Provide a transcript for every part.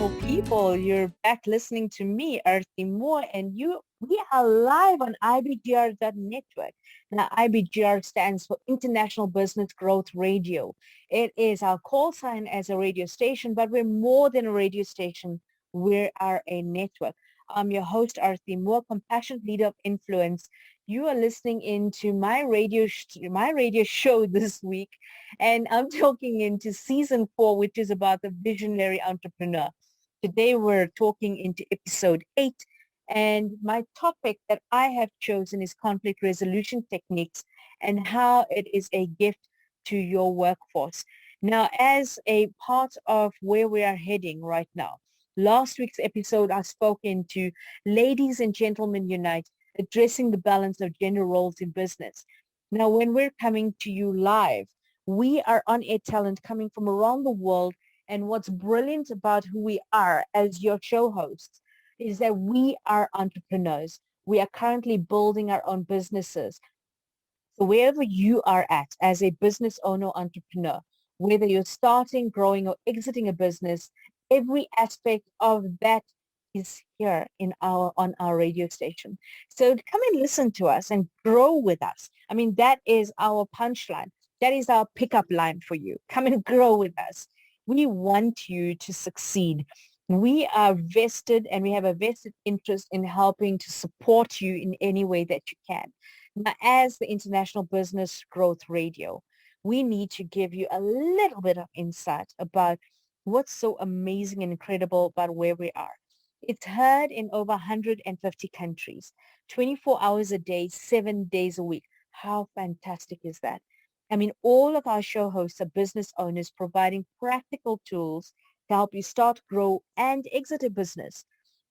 beautiful people. You're back listening to me, Arthie Moore, and we are live on IBGR.network. Now, IBGR stands for International Business Growth Radio. It is our call sign as a radio station, but we're more than a radio station. We are a network. I'm your host, Arthie Moore, compassionate leader of influence. You are listening into my radio show this week, and I'm talking into season 4, which is about the visionary entrepreneur. Today we're talking into episode 8, and my topic that I have chosen is conflict resolution techniques and how it is a gift to your workforce. Now, as a part of where we are heading right now, last week's episode I spoke into Ladies and Gentlemen Unite, addressing the balance of gender roles in business. Now, when we're coming to you live, we are on-air talent coming from around the world. And what's brilliant about who we are as your show hosts is that we are entrepreneurs. We are currently building our own businesses. So wherever you are at as a business owner, entrepreneur, whether you're starting, growing, or exiting a business, every aspect of that is here on our radio station. So come and listen to us and grow with us. I mean, that is our punchline. That is our pickup line for you. Come and grow with us. We want you to succeed. We are vested and we have a vested interest in helping to support you in any way that you can. Now, as the International Business Growth Radio, we need to give you a little bit of insight about what's so amazing and incredible about where we are. It's heard in over 150 countries, 24 hours a day, 7 days a week. How fantastic is that? I mean, all of our show hosts are business owners providing practical tools to help you start, grow, and exit a business.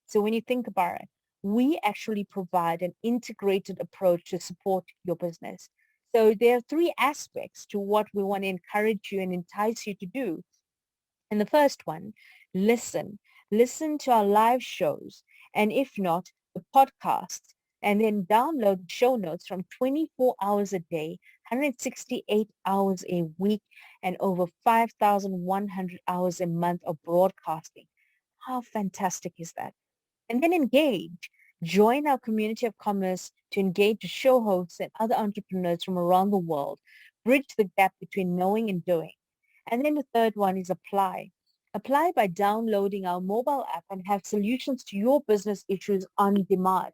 So when you think about it, we actually provide an integrated approach to support your business. So there are 3 aspects to what we want to encourage you and entice you to do. And the first one, listen. Listen to our live shows. And if not, the podcasts. And then download show notes from 24 hours a day, 168 hours a week, and over 5,100 hours a month of broadcasting. How fantastic is that? And then engage. Join our community of commerce to engage show hosts and other entrepreneurs from around the world. Bridge the gap between knowing and doing. And then the third one is apply. Apply by downloading our mobile app and have solutions to your business issues on demand.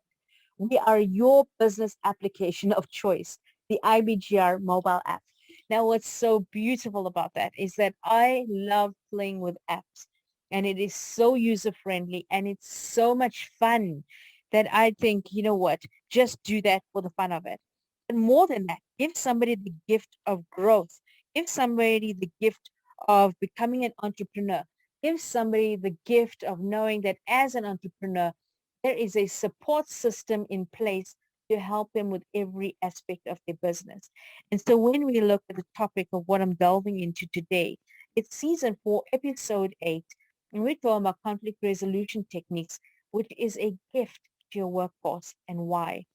We are your business application of choice, the IBGR mobile app. Now, what's so beautiful about that is that I love playing with apps, and it is so user-friendly and it's so much fun that I think, you know what, just do that for the fun of it. And more than that, give somebody the gift of growth. Give somebody the gift of becoming an entrepreneur. Give somebody the gift of knowing that as an entrepreneur, there is a support system in place to help them with every aspect of their business. And so when we look at the topic of what I'm delving into today, it's season 4, episode 8, and we're talking about conflict resolution techniques, which is a gift to your workforce and why.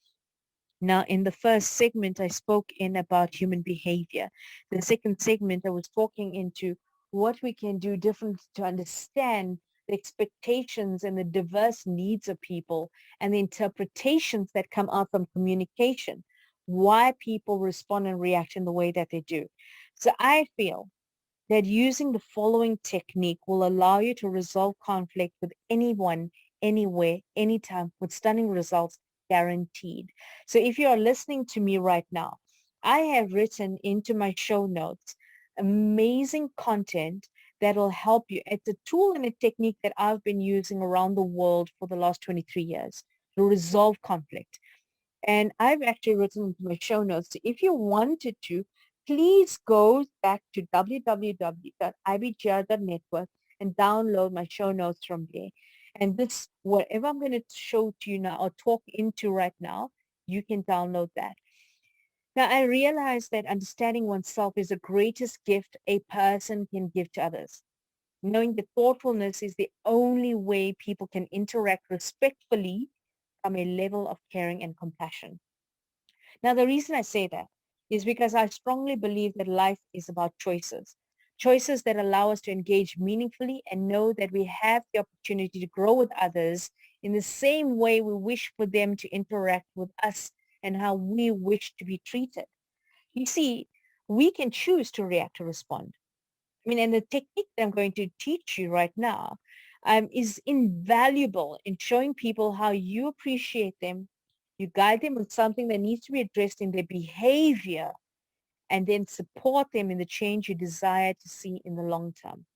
Now, in the first segment, I spoke in about human behavior. The second segment, I was talking into what we can do different to understand the expectations and the diverse needs of people and the interpretations that come out from communication, why people respond and react in the way that they do. So I feel that using the following technique will allow you to resolve conflict with anyone, anywhere, anytime, with stunning results guaranteed. So if you are listening to me right now, I have written into my show notes amazing content that will help you. It's a tool and a technique that I've been using around the world for the last 23 years to resolve conflict. And I've actually written into my show notes. So if you wanted to, please go back to www.ibgr.network and download my show notes from there. And this, whatever I'm going to show to you now or talk into right now, you can download that. Now, I realize that understanding oneself is the greatest gift a person can give to others. Knowing that thoughtfulness is the only way people can interact respectfully from a level of caring and compassion. Now, the reason I say that is because I strongly believe that life is about choices. choices that allow us to engage meaningfully and know that we have the opportunity to grow with others in the same way we wish for them to interact with us and how we wish to be treated. You see, we can choose to react or respond. I mean, and the technique that I'm going to teach you right now is invaluable in showing people how you appreciate them. You guide them on something that needs to be addressed in their behavior and then support them in the change you desire to see in the long term.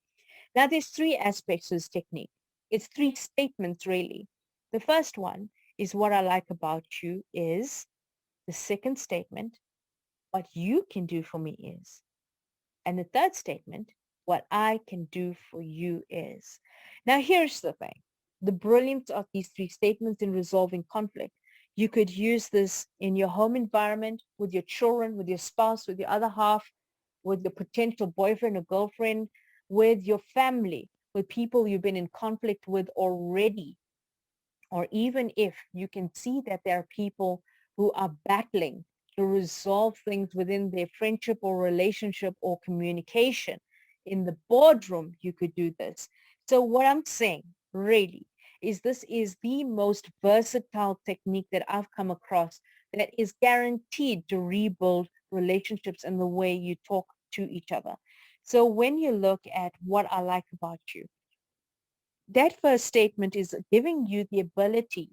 Now, there's three aspects to this technique. It's three statements, really. The first one is what I like about you is. The second statement, what you can do for me is. And the third statement, what I can do for you is. Now, here's the thing. The brilliance of these three statements in resolving conflict. You could use this in your home environment, with your children, with your spouse, with your other half, with your potential boyfriend or girlfriend, with your family, with people you've been in conflict with already, or even if you can see that there are people who are battling to resolve things within their friendship or relationship or communication. In the boardroom, you could do this. So what I'm saying really is this is the most versatile technique that I've come across that is guaranteed to rebuild relationships and the way you talk to each other. So when you look at what I like about you, that first statement is giving you the ability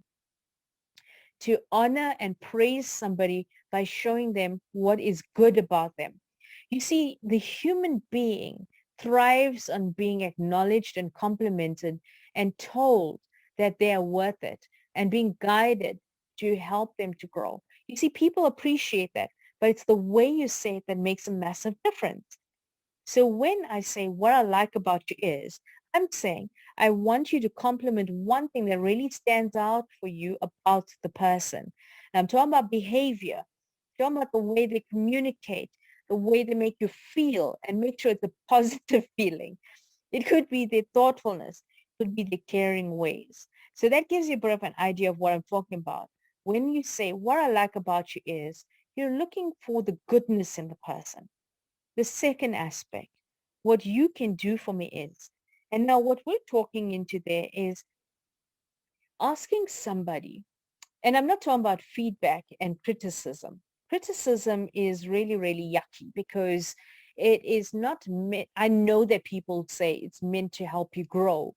to honor and praise somebody by showing them what is good about them. You see, the human being thrives on being acknowledged and complimented and told that they are worth it and being guided to help them to grow. You see, people appreciate that, but it's the way you say it that makes a massive difference. So when I say what I like about you is, I'm saying I want you to compliment one thing that really stands out for you about the person. And I'm talking about behavior, talking about the way they communicate, the way they make you feel, and make sure it's a positive feeling. It could be their thoughtfulness, it could be their caring ways. So that gives you a bit of an idea of what I'm talking about. When you say what I like about you is, you're looking for the goodness in the person. The second aspect, what you can do for me is, and now what we're talking into there is asking somebody, and I'm not talking about feedback and criticism. Criticism is really, really yucky because it is not meant, I know that people say it's meant to help you grow,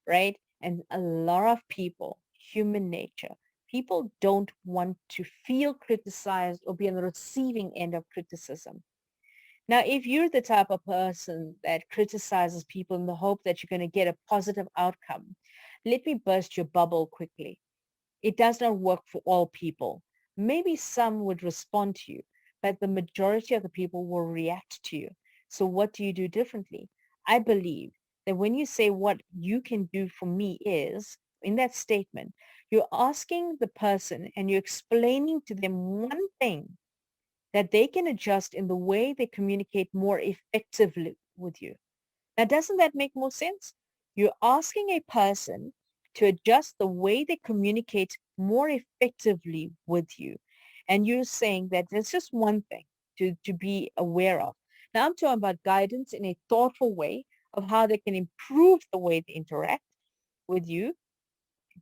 right? And a lot of people, human nature, people don't want to feel criticized or be on the receiving end of criticism. Now, if you're the type of person that criticizes people in the hope that you're going to get a positive outcome, let me burst your bubble quickly. It does not work for all people. Maybe some would respond to you, but the majority of the people will react to you. So what do you do differently? I believe that when you say what you can do for me is, in that statement, you're asking the person and you're explaining to them one thing that they can adjust in the way they communicate more effectively with you. Now, doesn't that make more sense? You're asking a person to adjust the way they communicate more effectively with you. And you're saying that there's just one thing to be aware of. Now, I'm talking about guidance in a thoughtful way of how they can improve the way they interact with you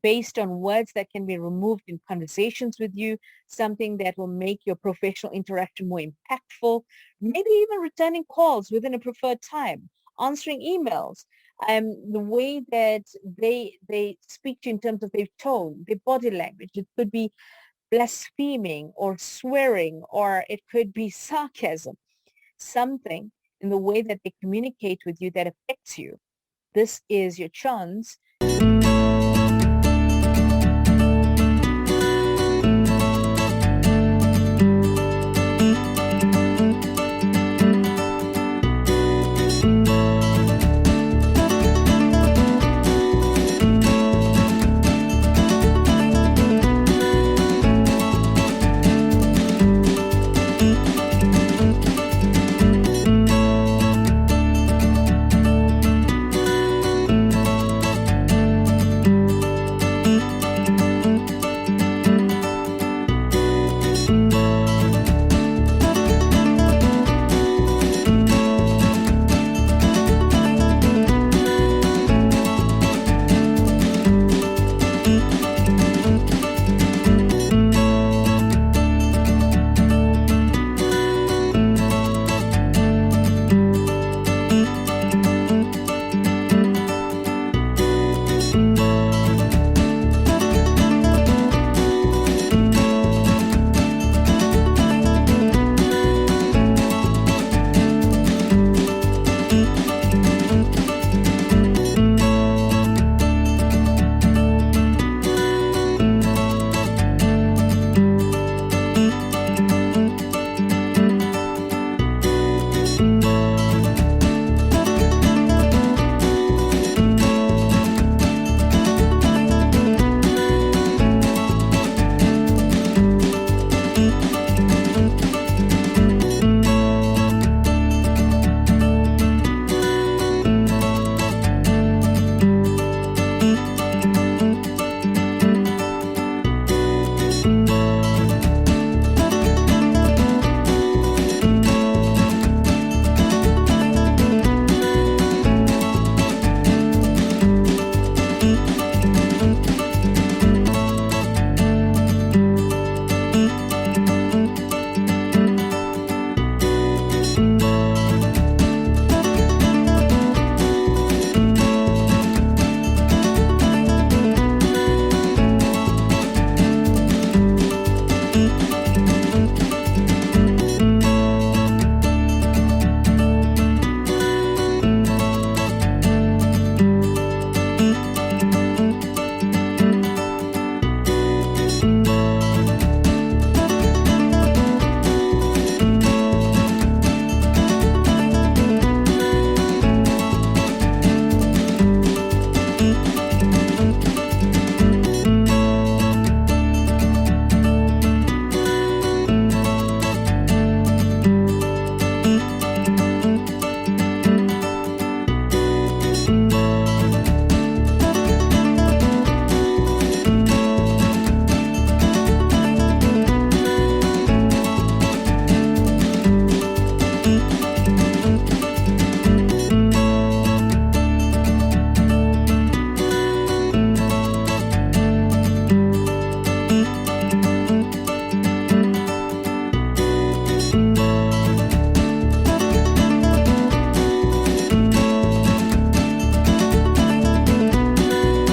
based on words that can be removed in conversations with you, something that will make your professional interaction more impactful, maybe even returning calls within a preferred time, answering emails, the way that they speak to you in terms of their tone, their body language. It could be blaspheming or swearing, or it could be sarcasm, something in the way that they communicate with you that affects you. This is your chance